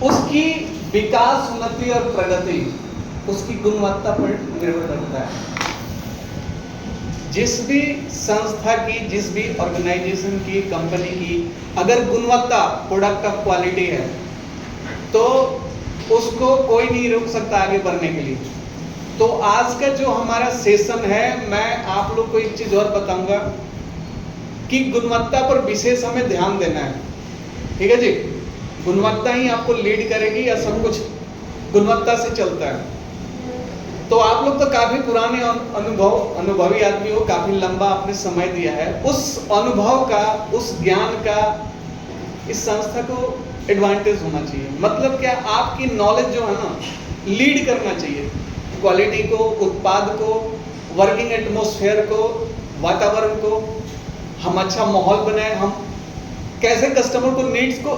उसकी विकास, उन्नति और प्रगति उसकी गुणवत्ता पर निर्भर करता है। जिस भी संस्था की, जिस भी ऑर्गेनाइजेशन की, कंपनी की अगर गुणवत्ता, प्रोडक्ट का क्वालिटी है तो उसको कोई नहीं रोक सकता आगे बढ़ने के लिए। तो आज का जो हमारा सेशन है, मैं आप लोग को एक चीज और बताऊंगा कि गुणवत्ता पर विशेष हमें ध्यान देना है। ठीक है जी, गुणवत्ता ही आपको लीड करेगी या सब कुछ गुणवत्ता से चलता है। तो आप लोग तो काफी पुराने अनुभवी आदमी हो, काफी लंबा आपने समय दिया है। उस अनुभव का, उस ज्ञान का इस संस्था को एडवांटेज होना चाहिए। मतलब क्या, आपकी नॉलेज जो है ना, लीड करना चाहिए क्वालिटी को, उत्पाद को, वर्किंग एटमॉस्फेयर को, वातावरण को। हम अच्छा माहौल बनाए, हम कैसे कस्टमर को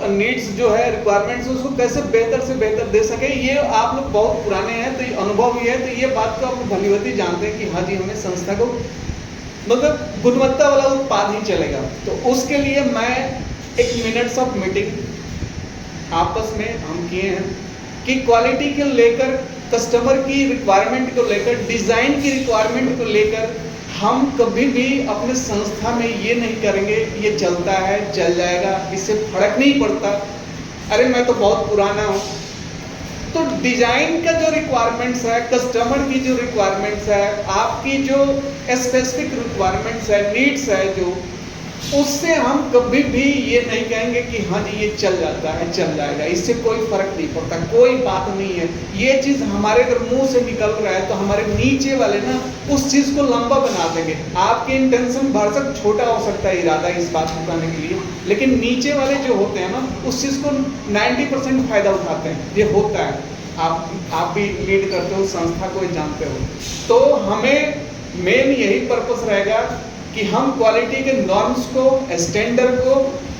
नीड्स जो है, रिक्वायरमेंट्स, उसको कैसे बेहतर से बेहतर दे सके। ये आप लोग बहुत पुराने हैं तो ये अनुभव ही है, तो ये बात को आप भलीभांति जानते हैं कि हाँ जी, हमें संस्था को मतलब गुणवत्ता वाला उत्पाद ही चलेगा। तो उसके लिए मैं एक मिनट्स ऑफ मीटिंग आपस में हम किए हैं कि क्वालिटी को लेकर, कस्टमर की रिक्वायरमेंट को लेकर, डिजाइन की रिक्वायरमेंट को लेकर हम कभी भी अपने संस्था में ये नहीं करेंगे ये चलता है, चल जाएगा, इससे फर्क नहीं पड़ता, अरे मैं तो बहुत पुराना हूँ। तो डिजाइन का जो रिक्वायरमेंट्स है, कस्टमर की जो रिक्वायरमेंट्स है, आपकी जो स्पेसिफिक रिक्वायरमेंट्स है, नीड्स है, जो उससे हम कभी भी ये नहीं कहेंगे कि हाँ जी ये चल जाता है, चल जाएगा, इससे कोई फर्क नहीं पड़ता, कोई बात नहीं है। ये चीज हमारे अगर मुंह से निकल रहा है तो हमारे नीचे वाले ना उस चीज को लंबा बना देंगे। आपके इंटेंशन भरसक छोटा हो सकता है इरादा इस बात को करने के लिए, लेकिन नीचे वाले जो होते हैं ना, उस चीज को 90% फायदा उठाते हैं। ये होता है, आप भी लीड करते हो, संस्था को जानते हो। तो हमें मेन यही पर्पस रहेगा कि हम क्वालिटी के नॉर्म्स को, स्टैंडर्ड को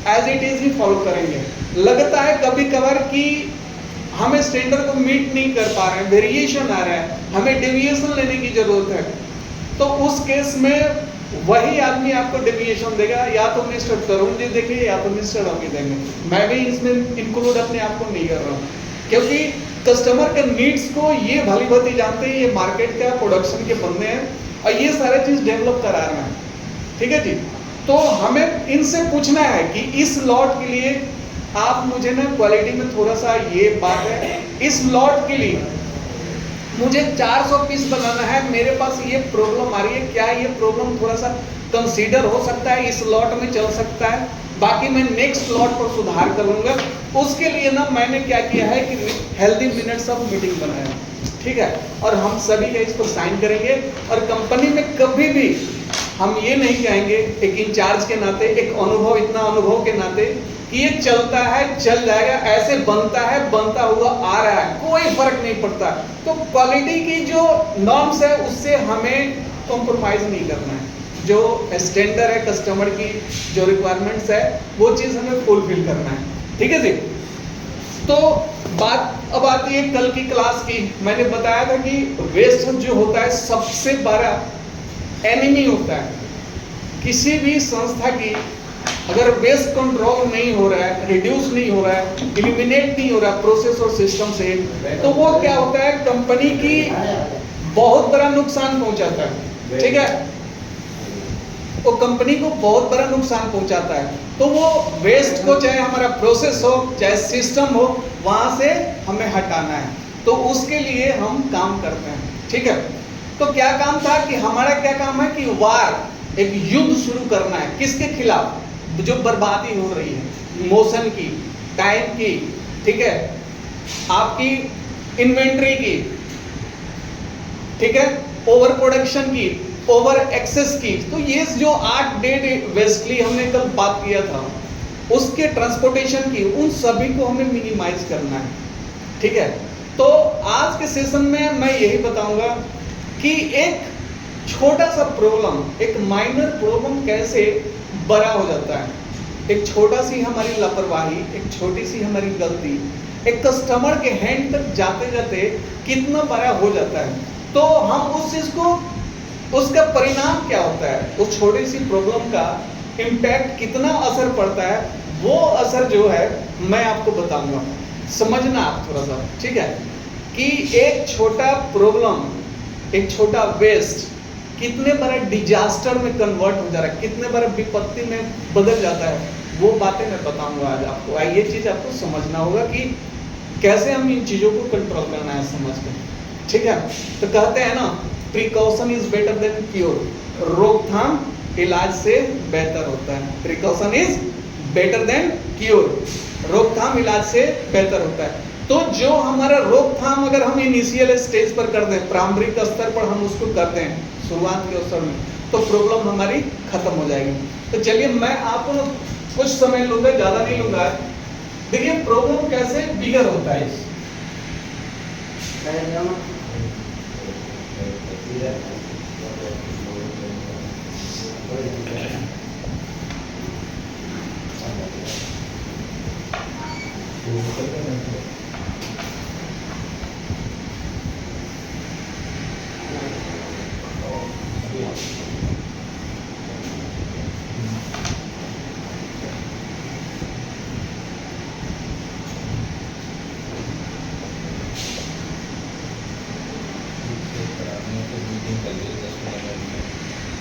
एज इट इज ही फॉलो करेंगे। लगता है कभी कभार कि हमें स्टैंडर्ड को मीट नहीं कर पा रहे हैं, वेरिएशन आ रहा है, हमें डेविएशन लेने की जरूरत है। तो उस केस में वही आदमी आपको डेविएशन देगा, या तो मिस्टर तरुण जी देंगे या तो मिस्टर रवि देंगे। मैं भी इसमें इंक्लूड अपने आप को नहीं कर रहा हूँ, क्योंकि कस्टमर के नीड्स को ये भली भांति जानते हैं, ये मार्केट का प्रोडक्शन के बंदे हैं और ये सारे चीज डेवलप करा रहे हैं। ठीक है जी, तो हमें इनसे पूछना है कि इस लॉट के लिए आप मुझे ना क्वालिटी में थोड़ा सा, ये बात है, इस लॉट के लिए मुझे 400 पीस बनाना है, मेरे पास ये प्रॉब्लम आ रही है, क्या ये प्रॉब्लम थोड़ा सा कंसीडर हो सकता है, इस लॉट में चल सकता है, बाकी मैं नेक्स्ट लॉट पर सुधार करूंगा। उसके लिए ना मैंने क्या किया है कि हेल्दी मिनट्स ऑफ मीटिंग बनाया। ठीक है, और हम सभी इस पर साइन करेंगे। और कंपनी में कभी भी हम ये नहीं कहेंगे, एक इंचार्ज के नाते, एक अनुभव, इतना अनुभव के नाते, कि ये चलता है, चल जाएगा, ऐसे बनता है, बनता हुआ आ रहा है, कोई फर्क नहीं पड़ता। तो क्वालिटी की जो नॉर्म्स है उससे हमें कॉम्प्रोमाइज नहीं करना है। जो स्टैंडर्ड है, कस्टमर की जो रिक्वायरमेंट्स है, वो चीज हमें फुलफिल करना है। ठीक है जी, तो बात अब आती है कल की क्लास की। मैंने बताया था कि वेस्ट जो होता है सबसे बड़ा एनिमी होता है किसी भी संस्था की। अगर वेस्ट कंट्रोल नहीं हो रहा है, रिड्यूस नहीं हो रहा है, इलिमिनेट नहीं हो रहा है प्रोसेस और सिस्टम से, तो वो क्या होता है, कंपनी की बहुत बड़ा नुकसान पहुंचाता है। ठीक है, वो कंपनी को बहुत बड़ा नुकसान पहुंचाता है। तो वो वेस्ट को, चाहे हमारा प्रोसेस हो, चाहे सिस्टम हो, वहां से हमें हटाना है। तो उसके लिए हम काम करते हैं। ठीक है, तो क्या काम था कि हमारा क्या काम है कि वार, एक युद्ध शुरू करना है। किसके खिलाफ? जो बर्बादी हो रही है, मोशन की, टाइम की, ठीक है, आपकी इन्वेंट्री की, ठीक है, ओवर प्रोडक्शन की, ओवर एक्सेस की। तो ये जो 8 डेट वेस्टली हमने कल बात किया था, उसके ट्रांसपोर्टेशन की, उन सभी को हमें मिनिमाइज करना है। ठीक है, तो आज के सेशन में मैं यही बताऊंगा कि एक छोटा सा प्रॉब्लम, एक माइनर प्रॉब्लम कैसे बड़ा हो जाता है। एक छोटा सी हमारी लापरवाही, एक छोटी सी हमारी गलती, एक कस्टमर के हैंड तक जाते जाते कितना बड़ा हो जाता है। तो हम उस चीज को, उसका परिणाम क्या होता है, उस छोटी सी प्रॉब्लम का इम्पैक्ट कितना असर पड़ता है, वो असर जो है मैं आपको बताऊंगा। समझना आप थोड़ा सा, ठीक है, कि एक छोटा प्रॉब्लम, एक छोटा वेस्ट कितने बड़ा डिजास्टर में कन्वर्ट हो जा रहा है, कितने बड़ा विपत्ति में बदल जाता है, वो बातें मैं बताऊंगा आज आपको। ये चीज आपको समझना होगा कि कैसे हम इन चीजों को कंट्रोल करना है समझ कर, ठीक है। तो कहते हैं ना, precaution is better than cure, रोकथाम इलाज से बेहतर होता है। Precaution is better than cure, रोकथाम इलाज से बेहतर होता है। तो जो हमारा रोकथाम अगर हम इनिशियल स्टेज पर कर दें, प्रारंभिक स्तर पर हम उसको करते हैं शुरुआत के अवसर में, तो प्रॉब्लम हमारी खत्म हो जाएगी। तो चलिए मैं आपको कुछ समय लूंगा, ज्यादा नहीं लूंगा। देखिए प्रॉब्लम कैसे बिगर होता है।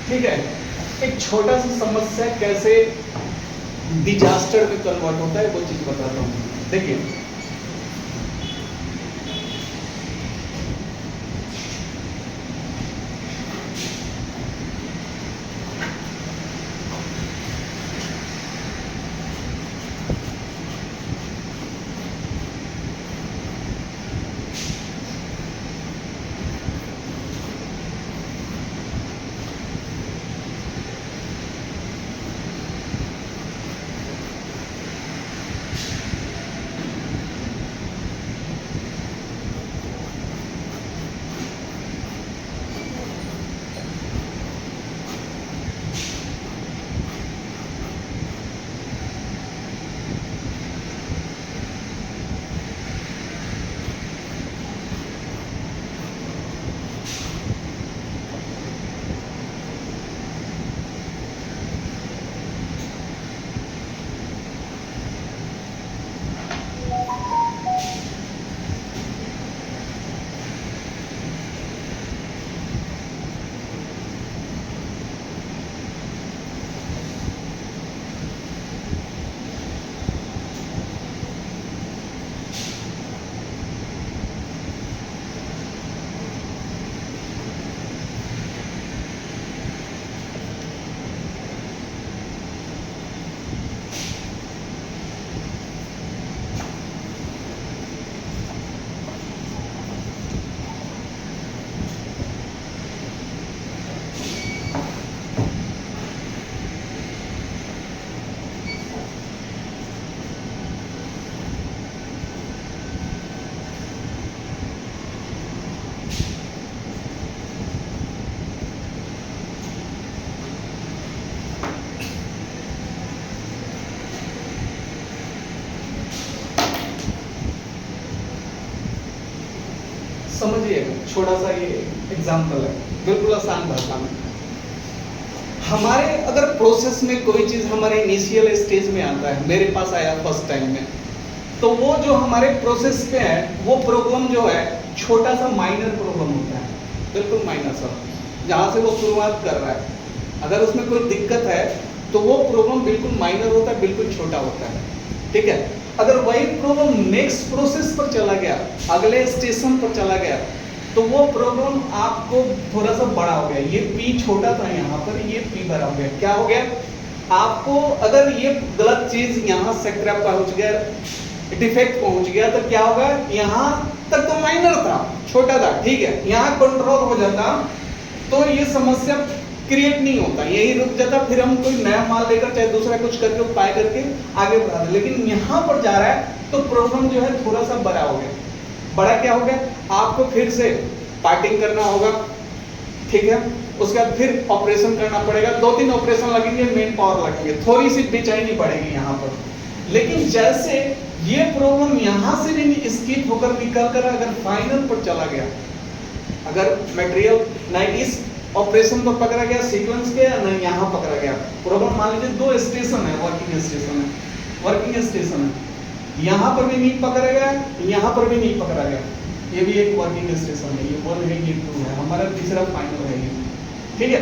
ठीक है, एक छोटा सा समस्या कैसे डिजास्टर में कन्वर्ट होता है वो चीज बताता हूँ। देखिए समझिए, छोटा सा ये एग्जाम्पल है, बिल्कुल आसान भाषा में। हमारे अगर प्रोसेस में कोई चीज हमारे इनिशियल स्टेज में आता है, मेरे पास आया फर्स्ट टाइम में, तो वो जो हमारे प्रोसेस पे है वो प्रॉब्लम जो है छोटा सा माइनर प्रॉब्लम होता है, बिल्कुल माइनर सा, जहाँ से वो शुरुआत कर रहा है। अगर उसमें कोई दिक्कत है तो वो प्रॉब्लम बिल्कुल माइनर होता है, बिल्कुल छोटा होता है, ठीक है। अगर वही प्रॉब्लम नेक्स्ट प्रोसेस पर चला गया, अगले स्टेशन पर चला गया, तो वो प्रॉब्लम आपको थोड़ा सा बड़ा हो गया। ये P छोटा था यहाँ पर, ये P बड़ा हो गया। क्या हो गया? आपको अगर ये गलत चीज यहाँ से क्रैप पहुंच गया, डिफेक्ट पहुंच गया, तो क्या होगा? यहाँ तक तो माइनर था, छोटा था, ठीक है, यहाँ कंट्रोल हो जाता तो ये समस्या क्रिएट नहीं होता, यही रुक जाता, फिर हम कोई नया माल लेकर चाहे दूसरा कुछ करके उपाय करके आगे बढ़ाते। लेकिन यहाँ पर जा रहा है तो प्रॉब्लम जो है थोड़ा सा बड़ा हो गया। बड़ा क्या हो गया? आपको फिर से पार्टिंग करना होगा, ठीक है, उसके बाद फिर ऑपरेशन करना पड़ेगा, 2-3 ऑपरेशन लगेंगे, मेन पावर लगेंगे, थोड़ी सी बेचैनी पड़ेगी यहाँ पर। लेकिन जैसे ये प्रॉब्लम यहाँ से भी स्किप होकर निकल कर अगर फाइनल पर चला गया, अगर मटेरियल नहीं इस ऑपरेशन पर पकड़ा गया, सीक्वेंस के नहीं यहाँ पकड़ा गया, प्रॉब्लम मान लीजिए 2 स्टेशन है, वर्किंग स्टेशन है, यहाँ पर भी नहीं पकड़ेगा, यहाँ पर भी नहीं पकड़ा गया। ये भी एक वर्किंग स्टेशन है, ये 1 है, ये 2 है, हमारा तीसरा फाइनल है ये। ठीक है,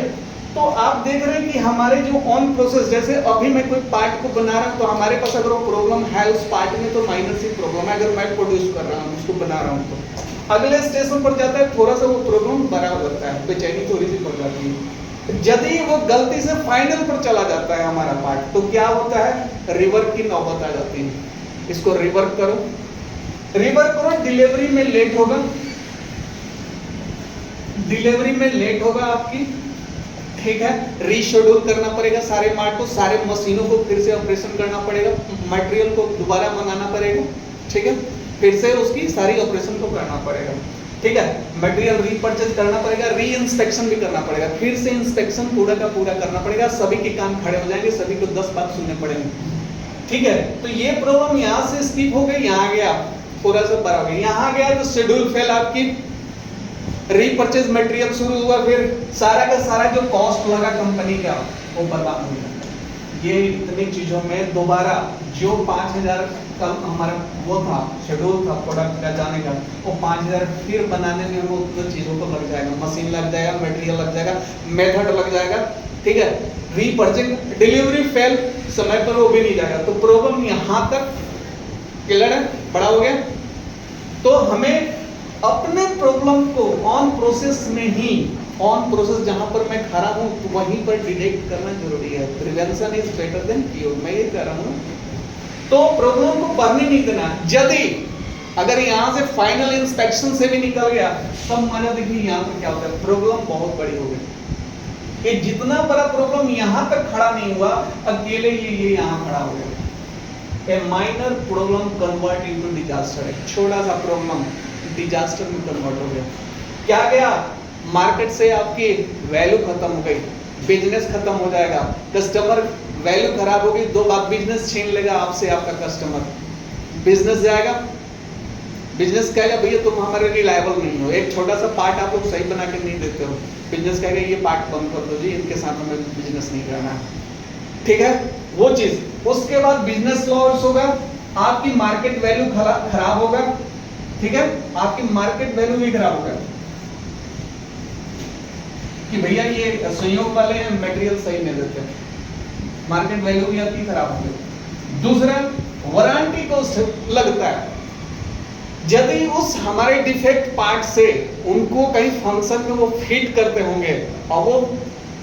तो आप देख रहे हैं कि हमारे जो ऑन प्रोसेस, जैसे अभी मैं कोई पार्ट को बना रहा हूँ तो हमारे पास अगर वो प्रॉब्लम है उस पार्ट में तो माइनर सी प्रॉब्लम है, अगर मैं प्रोड्यूस कर रहा हूँ उसको बना रहा हूँ तो अगले स्टेशन पर जाता है थोड़ा सा वो प्रॉब्लम बड़ा होता है, बेचैनी थोड़ी सी पड़ जाती है। यदि वो गलती से फाइनल पर चला जाता है हमारा पार्ट तो क्या होता है, रिवर्क की नौबत आ जाती है। इसको रिवर्क करो, रिवर्क करो, डिलीवरी में लेट होगा, डिलीवरी में लेट होगा आपकी। ठीक है, रीशेड्यूल करना पड़ेगा सारे मार्ट को, सारे मशीनों को फिर से ऑपरेशन करना पड़ेगा, मटेरियल को दोबारा मंगाना पड़ेगा। ठीक है, फिर से उसकी सारी ऑपरेशन को करना पड़ेगा। ठीक है, मटेरियल रीपरचेज करना पड़ेगा, री इंस्पेक्शन भी करना पड़ेगा, फिर से इंस्पेक्शन पूरा का पूरा करना पड़ेगा, सभी के कान खड़े हो जाएंगे, सभी को 10 बात सुनने पड़ेंगे। ठीक है, तो ये प्रॉब्लम यहाँ से स्किप हो गई, यहाँ गया पूरा सा बड़ा हो गया, यहाँ गया तो शेड्यूल फेल, आपकी रीपरचेज मटेरियल शुरू हुआ, फिर सारा का सारा जो कॉस्ट लगा कंपनी का वो बर्बाद हो गया। ये इतनी चीजों में दोबारा जो 5000 का हमारा वो था शेड्यूल था प्रोडक्ट का जाने का, वो 5000 फिर बनाने में वो उतनी चीजों को लग जाएगा, मशीन लग जाएगा, मटेरियल लग जाएगा, मेथड लग जाएगा। ठीक है, रीपरचेज, डिलीवरी फेल, समय पर वो भी नहीं जाएगा। तो प्रॉब्लम यहाँ तक क्लियर है, बड़ा हो गया। तो हमें अपने प्रॉब्लम को ऑन प्रोसेस में ही, ऑन प्रोसेस जहां पर मैं खड़ा हूं तो वहीं पर डिटेक्ट करना जरूरी है। Prevention is better than cure, मैं ये कह रहा हूं। तो प्रॉब्लम को बढ़ने नहीं देना। यदि अगर यहां से फाइनल इंस्पेक्शन से भी निकल गया तब माना देखिए यहां पर क्या होता है, प्रॉब्लम बहुत बड़ी हो गई। ये जितना बड़ा प्रॉब्लम यहां तक खड़ा नहीं हुआ, अकेले ये यहां खड़ा हो गया। ए minor problem convert into disaster, एक छोटा सा प्रॉब्लम डिजास्टर में कन्वर्ट हो गया। क्या गया, मार्केट से आपकी वैल्यू खत्म हो गई, बिजनेस खत्म हो जाएगा, कस्टमर वैल्यू खराब होगी, 2 बात बिजनेस छीन लेगा आपसे आपका कस्टमर, बिजनेस जाएगा, बिजनेस कहेगा भैया तुम हमारे रिलायबल नहीं हो, एक छोटा सा पार्ट आप लोग सही बना के नहीं देते हो, बिजनेस कहेगा ये पार्ट बंद कर दो जी, इनके साथ हमें बिजनेस नहीं करना। ठीक है, वो चीज। उसके बाद बिजनेस लॉस होगा, आपकी मार्केट वैल्यू खराब होगा। ठीक है, आपकी मार्केट वैल्यू भी खराब होगा कि भैया ये संयोग वाले मटेरियल सही नहीं देते, मार्केट वैल्यू भी आपकी खराब होगी। दूसरा, वारंटी कॉस्ट लगता है। यदि उस हमारे डिफेक्ट पार्ट से उनको कहीं फंक्शन में वो फिट करते होंगे और वो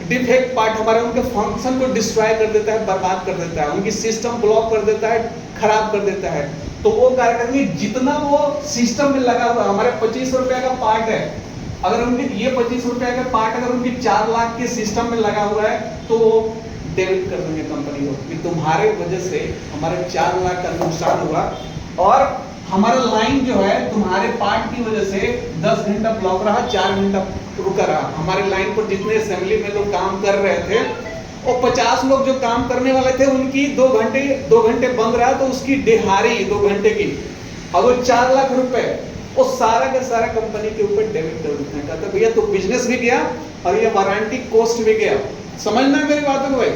डिफेक्ट पार्ट हमारे उनके फंक्शन को डिस्ट्रॉय कर देता है, बर्बाद कर देता है, उनकी सिस्टम ब्लॉक कर देता है, खराब कर देता है, तो वो क्या करेंगे, जितना वो सिस्टम में लगा हुआ हमारे 25 रुपए का पार्ट है, अगर उनके ये 25 रुपए का पार्ट अगर उनकी 4 लाख के सिस्टम में लगा हुआ है तो वो डेबिट कर देंगे कंपनी को कि तुम्हारे वजह से हमारे 4 लाख का नुकसान हुआ और हमारा लाइन जो है तुम्हारे पार्ट की वजह से 10 घंटा ब्लॉक रहा, 4 घंटा रुका रहा। हमारे लाइन पर जितने असेंबली में लोग काम कर रहे थे और 50 लोग जो काम करने वाले थे उनकी 2 घंटे बंद रहा, तो उसकी दिहाड़ी 2 घंटे की, अब वो 4 लाख रुपए वो सारा का सारा कंपनी के ऊपर डेबिट कर देते हैं। कहते हैं भैया तो बिजनेस भी गया और ये वारंटी कॉस्ट भी गया। समझना है मेरी बातों को भाई,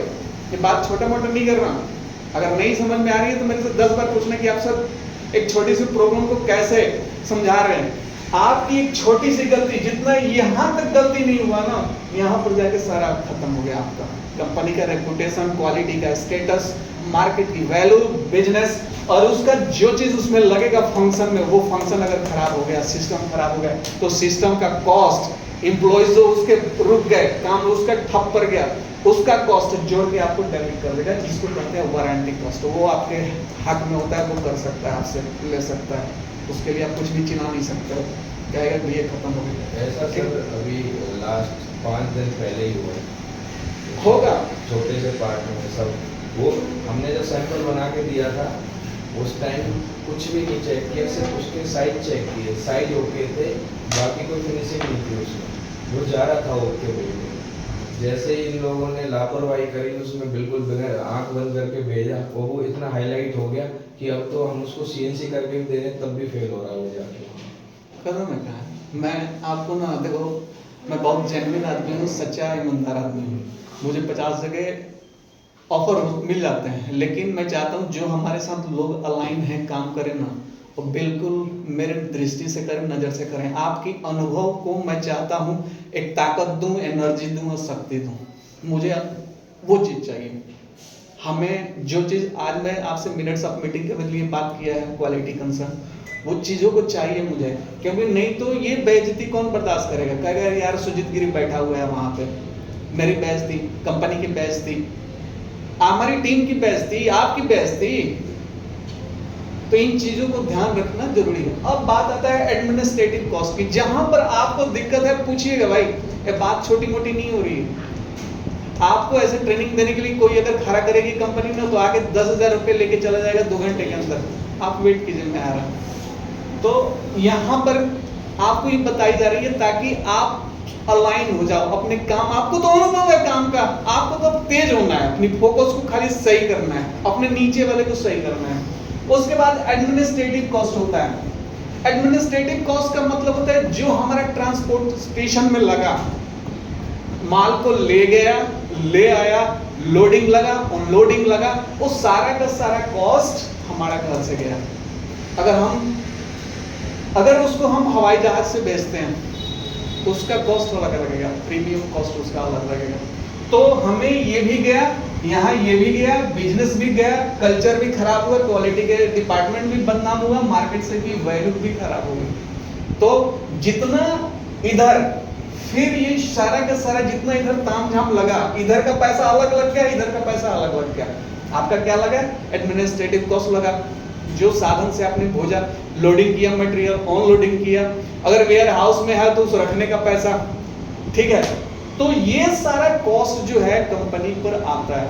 ये बात छोटा मोटा नहीं कर रहा हूँ। अगर नहीं समझ में आ रही है तो मेरे से 10 बार पूछना कि आप सब एक छोटी सी प्रॉब्लम को कैसे समझा रहे हैं। आपकी एक छोटी सी गलती, जितना यहाँ तक गलती नहीं हुआ ना, यहाँ पर जाके सारा खत्म हो गया आपका कंपनी का रेपुटेशन, क्वालिटी का स्टेटस, मार्केट की वैल्यू, बिजनेस, और उसका जो चीज उसमें लगेगा फंक्शन में, वो फंक्शन अगर खराब हो गया, सिस्टम खराब हो गया, तो सिस्टम का कॉस्ट, एम्प्लॉइज जो उसके रुक गए, काम उसका ठप पड़ गया, उसका कॉस्ट जोड़ के आपको डेबिट कर देगा, जिसको कहते हैं वारंटी कॉस्ट। वो आपके हक में होता है, वो कर सकता है, आपसे ले सकता है, उसके लिए आप कुछ भी चिन्हा नहीं सकते हो, कहेगा कि ये खत्म हो गया। ऐसा सर अभी लास्ट 5 दिन पहले ही हुआ होगा, छोटे से पार्ट में सब, वो हमने जो सैंपल बना के दिया था उस टाइम कुछ भी नहीं चेक किया, सिर्फ उसके साइज चेक किए, साइज ओके थे, बाकी कोई फिनिशिंग नहीं थी उसमें, वो जा रहा था ओके बिल्कुल। जैसे ही इन लोगों ने लापरवाही करी, उसमें बिल्कुल बगैर आंख बंद करके भेजा, वो इतना हाईलाइट हो गया कि अब तो हम उसको CNC करके भी दे रहे हैं तब भी फेल हो रहा है वो जाके। करो मैं कहा, मैं आपको ना देखो, मैं बहुत जेन्युइन आदमी हूँ, सच्चा ईमानदार आदमी हूँ, मुझे 50 जगह ऑफर मिल जाते हैं, लेकिन मैं चाहता हूँ जो हमारे साथ लोग अलाइन हैं काम करें ना, वो बिल्कुल मेरे दृष्टि से करें, नज़र से करें। आपकी अनुभव को मैं चाहता हूँ एक ताकत दूँ, एनर्जी दूँ और शक्ति दूँ। मुझे वो चीज़ चाहिए। हमें जो चीज़ आज मैं आपसे मिनट्स ऑफ मीटिंग के लिए बात किया है, क्वालिटी कंसर्न, वो चीज़ों को चाहिए मुझे, क्योंकि नहीं तो ये बेइज्जती कौन बर्दाश्त करेगा। कहेगा यार सुजीत गिरी बैठा हुआ है वहाँ पे, मेरी बेइज्जती, कंपनी की बेइज्जती, हमारी टीम की बेइज्जती, आपकी बेइज्जती। तो इन चीजों को ध्यान रखना जरूरी है। अब बात आता है एडमिनिस्ट्रेटिव कॉस्ट की। जहां पर आपको दिक्कत है पूछिएगा भाई, ये बात छोटी मोटी नहीं हो रही है। आपको ऐसे ट्रेनिंग देने के लिए कोई अगर खड़ा करेगी कंपनी में तो आगे 10,000 रुपये लेके चला जाएगा 2 घंटे के अंदर, आप वेट कीजिए मैं आ रहा। तो यहाँ पर आपको ये बताई जा रही है ताकि आप अलाइन हो जाओ अपने काम। आपको तो अनुभव है काम का, आपको तो तेज होना है, अपनी फोकस को खाली सही करना है, अपने नीचे वाले को सही करना है। उसके बाद एडमिनिस्ट्रेटिव कॉस्ट होता है। एडमिनिस्ट्रेटिव कॉस्ट का मतलब होता है जो हमारा ट्रांसपोर्टेशन में लगा, माल को ले गया, ले आया, लोडिंग लगा, अनलोडिंग लगा, वो सारा का सारा कॉस्ट हमारा घर से गया। अगर उसको हम हवाई जहाज से भेजते हैं उसका कॉस्ट अलग लगेगा, प्रीमियम कॉस्ट उसका अलग लगेगा। तो हमें ये भी गया, यहाँ ये भी गया, बिजनेस भी गया, कल्चर भी खराब हुआ, क्वालिटी के डिपार्टमेंट भी बदनाम हुआ, मार्केट से भी वैल्यू भी खराब हो गई। तो जितना इधर, फिर ये सारा का सारा जितना इधर तामझाम लगा, इधर का पैसा अलग लग गया, इधर का पैसा अलग लग गया। आपका क्या लगा? एडमिनिस्ट्रेटिव कॉस्ट लगा। जो साधन से आपने भेजा, लोडिंग किया मटेरियल, अनलोडिंग किया, अगर वेयर हाउस में है तो उस रखने का पैसा, ठीक है। तो ये सारा कॉस्ट जो है कंपनी पर आता है।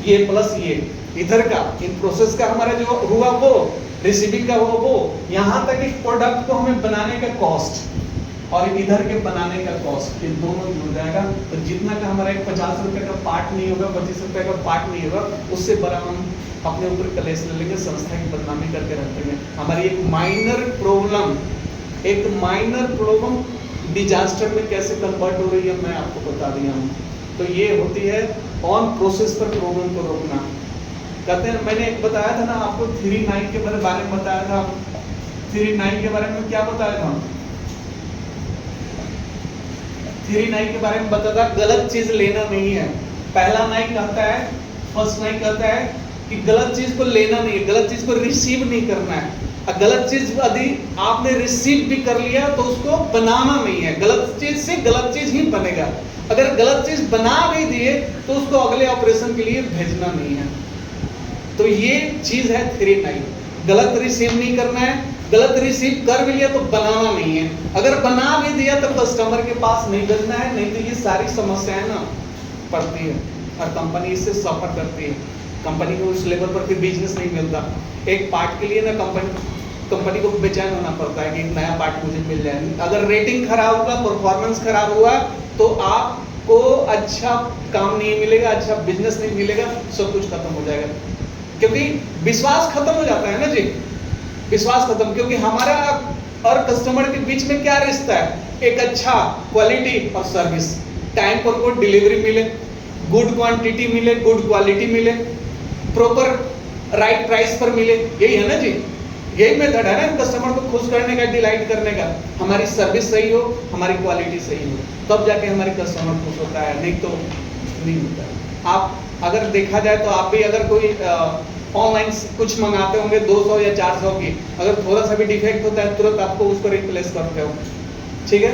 ये प्लस ये इधर का इन प्रोसेस का हमारा जो हुआ वो, रिसीविंग का हुआ वो, यहाँ तक एक प्रोडक्ट को हमें बनाने का कॉस्ट और इधर के बनाने का कॉस्ट, ये दोनों जुड़ जाएगा। तो जितना का हमारा एक 50 रुपए का पार्ट नहीं होगा, 25 रुपए का पार्ट नहीं होगा, उससे बड़ा हम अपने ऊपर कलेश ले लेंगे, संस्था की बदनामी करके रखेंगे। हमारी एक माइनर प्रॉब्लम डिजास्टर में कैसे कन्वर्ट हो रही है मैं आपको बता दिया हूँ। तो ये होती है ऑन प्रोसेस पर प्रॉब्लम को रोकना। कहते हैं, मैंने एक बताया था ना आपको 3-9 के बारे में बताया था। 3-9 के बारे में क्या बताया था? 3-9 के बारे में बताया था, गलत चीज लेना नहीं है। पहला 9 कहता है, फर्स्ट 9 कहता है कि गलत चीज को लेना नहीं है, गलत चीज को रिसीव नहीं करना है। गलत चीज यदि आपने रिसीव भी कर लिया तो उसको बनाना नहीं है। गलत चीज से गलत चीज ही बनेगा। अगर गलत चीज बना भी दिए तो उसको अगले ऑपरेशन के लिए भेजना नहीं है। तो ये चीज है 3-9। गलत रिसीव नहीं करना है, गलत रिसीव कर भी लिया तो बनाना नहीं है। अगर बना भी दिया तो कस्टमर के पास नहीं भेजना है, नहीं तो ये सारी समस्याएं ना पड़ती है और कंपनी इससे सफर करती है। कंपनी को उस लेवल पर फिर बिजनेस नहीं मिलता। एक पार्ट के लिए ना कंपनी को बेचैन होना पड़ता है कि एक नया पार्ट मुझे मिल जाए। अगर रेटिंग खराब हुआ, परफॉर्मेंस खराब हुआ तो आपको अच्छा काम नहीं मिलेगा, अच्छा बिजनेस नहीं मिलेगा, सब कुछ खत्म हो जाएगा। क्योंकि विश्वास खत्म हो जाता है ना जी, विश्वास खत्म। क्योंकि हमारा और कस्टमर के बीच में क्या रिश्ता है? एक अच्छा क्वालिटी और सर्विस, टाइम पर को डिलीवरी मिले, गुड क्वांटिटी मिले, गुड क्वालिटी मिले, प्रॉपर राइट प्राइस पर मिले। यही है ना जी, यही मेथड है ना कस्टमर को खुश करने का, डिलाइट करने का। हमारी सर्विस सही हो, हमारी क्वालिटी सही हो, तब जाके हमारे कस्टमर खुश होता है, नहीं तो नहीं होता। आप अगर देखा जाए तो आप भी अगर कोई ऑनलाइन कुछ मंगाते होंगे 200 या 400 की, अगर थोड़ा सा भी डिफेक्ट होता है तुरंत आपको उसको रिप्लेस करते हो, ठीक है।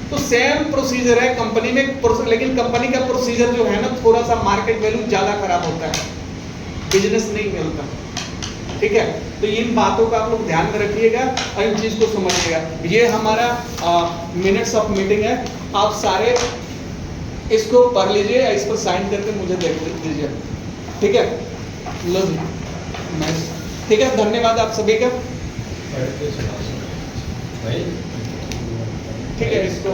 तो सेम प्रोसीजर है कंपनी में, लेकिन कंपनी का प्रोसीजर जो है ना थोड़ा सा मार्केट वैल्यू ज्यादा खराब होता है, बिजनेस नहीं मिलता, ठीक है। तो इन बातों का आप लोग ध्यान में रखिएगा और इन चीज को समझिएगा। ये हमारा मिनट्स ऑफ मीटिंग है, आप सारे इसको पढ़ लीजिए, इस पर साइन करके मुझे देख दीजिए, ठीक है। लो जी, ठीक है, धन्यवाद आप सभी का, ठीक है। इसको